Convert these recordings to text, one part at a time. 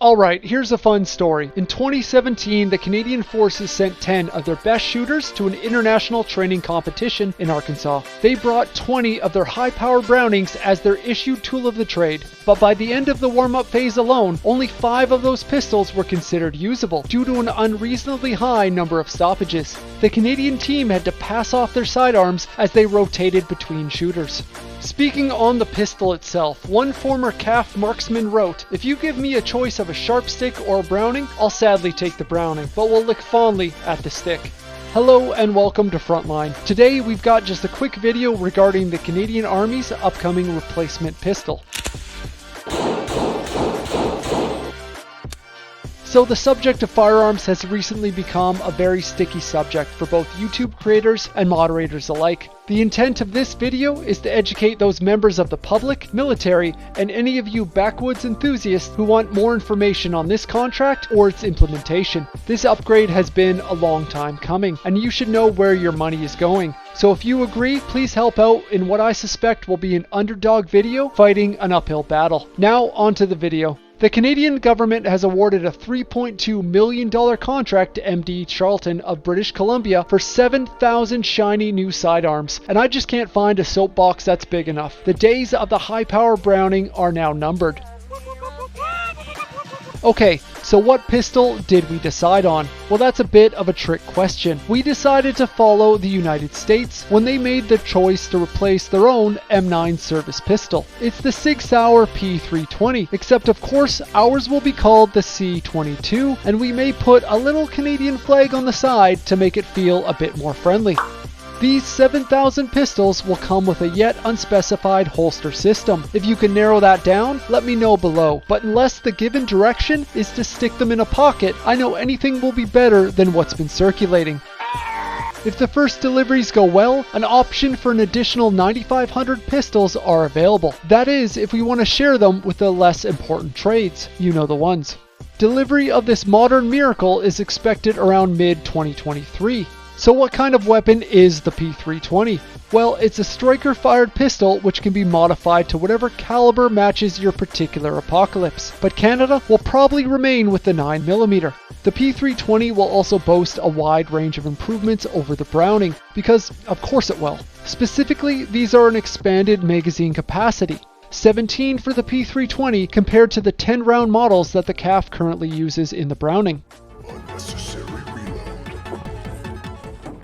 Alright, here's a fun story. In 2017, the Canadian Forces sent 10 of their best shooters to an international training competition in Arkansas. They brought 20 of their high-power Brownings as their issued tool of the trade, but by the end of the warm-up phase alone, only 5 of those pistols were considered usable due to an unreasonably high number of stoppages. The Canadian team had to pass off their sidearms as they rotated between shooters. Speaking on the pistol itself, one former CAF marksman wrote, "If you give me a choice of a sharp stick or a Browning, I'll sadly take the Browning, but will look fondly at the stick." Hello and welcome to Frontline. Today we've got just a quick video regarding the Canadian Army's upcoming replacement pistol. So the subject of firearms has recently become a very sticky subject for both YouTube creators and moderators alike. The intent of this video is to educate those members of the public, military, and any of you backwoods enthusiasts who want more information on this contract or its implementation. This upgrade has been a long time coming, and you should know where your money is going. So if you agree, please help out in what I suspect will be an underdog video fighting an uphill battle. Now onto the video. The Canadian government has awarded a $3.2 million contract to MD Charlton of British Columbia for 7,000 shiny new sidearms, and I just can't find a soapbox that's big enough. The days of the high-power Browning are now numbered. Okay, so what pistol did we decide on? Well, that's a bit of a trick question. We decided to follow the United States when they made the choice to replace their own M9 service pistol. It's the Sig Sauer P320, except of course ours will be called the C22, and we may put a little Canadian flag on the side to make it feel a bit more friendly. These 7,000 pistols will come with a yet unspecified holster system. If you can narrow that down, let me know below. But unless the given direction is to stick them in a pocket, I know anything will be better than what's been circulating. If the first deliveries go well, an option for an additional 9,500 pistols are available. That is, if we want to share them with the less important trades. You know the ones. Delivery of this modern miracle is expected around mid-2023. So what kind of weapon is the P320? Well, it's a striker-fired pistol which can be modified to whatever caliber matches your particular apocalypse, but Canada will probably remain with the 9mm. The P320 will also boast a wide range of improvements over the Browning, because of course it will. Specifically, these are an expanded magazine capacity. 17 for the P320 compared to the 10-round models that the CAF currently uses in the Browning.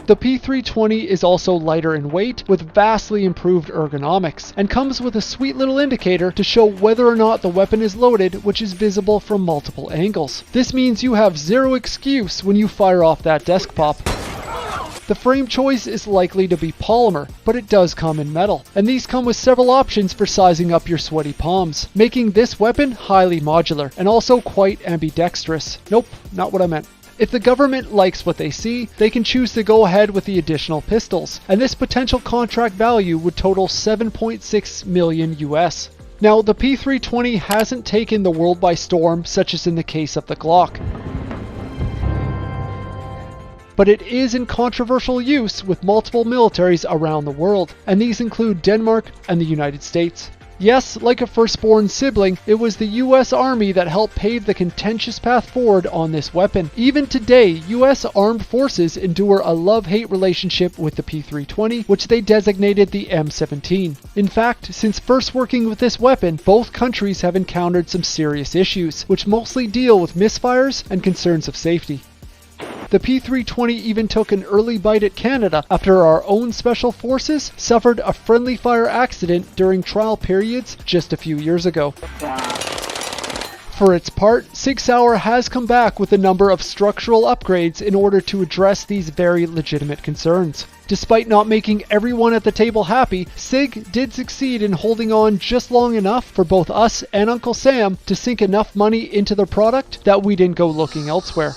The P320 is also lighter in weight with vastly improved ergonomics and comes with a sweet little indicator to show whether or not the weapon is loaded, which is visible from multiple angles. This means you have zero excuse when you fire off that desk pop. The frame choice is likely to be polymer, but it does come in metal, and these come with several options for sizing up your sweaty palms, making this weapon highly modular and also quite ambidextrous. Nope, not what I meant. If the government likes what they see, they can choose to go ahead with the additional pistols, and this potential contract value would total 7.6 million US. Now, the P320 hasn't taken the world by storm, such as in the case of the Glock, but it is in controversial use with multiple militaries around the world, and these include Denmark and the United States. Yes, like a firstborn sibling, it was the US Army that helped pave the contentious path forward on this weapon. Even today, US Armed Forces endure a love-hate relationship with the P320, which they designated the M17. In fact, since first working with this weapon, both countries have encountered some serious issues, which mostly deal with misfires and concerns of safety. The P320 even took an early bite at Canada after our own special forces suffered a friendly fire accident during trial periods just a few years ago. For its part, Sig Sauer has come back with a number of structural upgrades in order to address these very legitimate concerns. Despite not making everyone at the table happy, Sig did succeed in holding on just long enough for both us and Uncle Sam to sink enough money into the product that we didn't go looking elsewhere.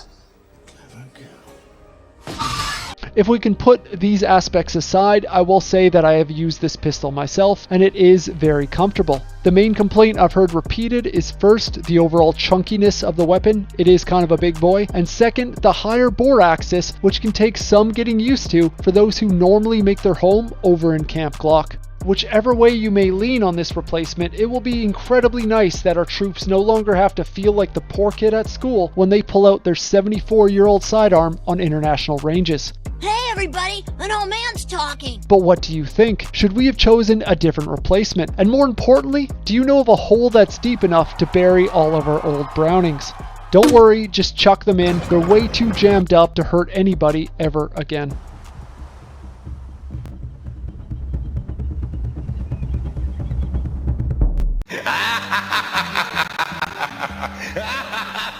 If we can put these aspects aside, I will say that I have used this pistol myself, and it is very comfortable. The main complaint I've heard repeated is first, the overall chunkiness of the weapon. It is kind of a big boy. And second, the higher bore axis, which can take some getting used to for those who normally make their home over in Camp Glock. Whichever way you may lean on this replacement, it will be incredibly nice that our troops no longer have to feel like the poor kid at school when they pull out their 74-year-old sidearm on international ranges. Hey everybody, an old man's talking! But what do you think? Should we have chosen a different replacement? And more importantly, do you know of a hole that's deep enough to bury all of our old Brownings? Don't worry, just chuck them in. They're way too jammed up to hurt anybody ever again.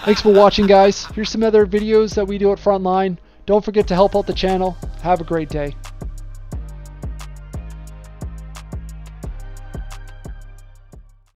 Thanks for watching, guys. Here's some other videos that we do at Frontline. Don't forget to help out the channel. Have a great day.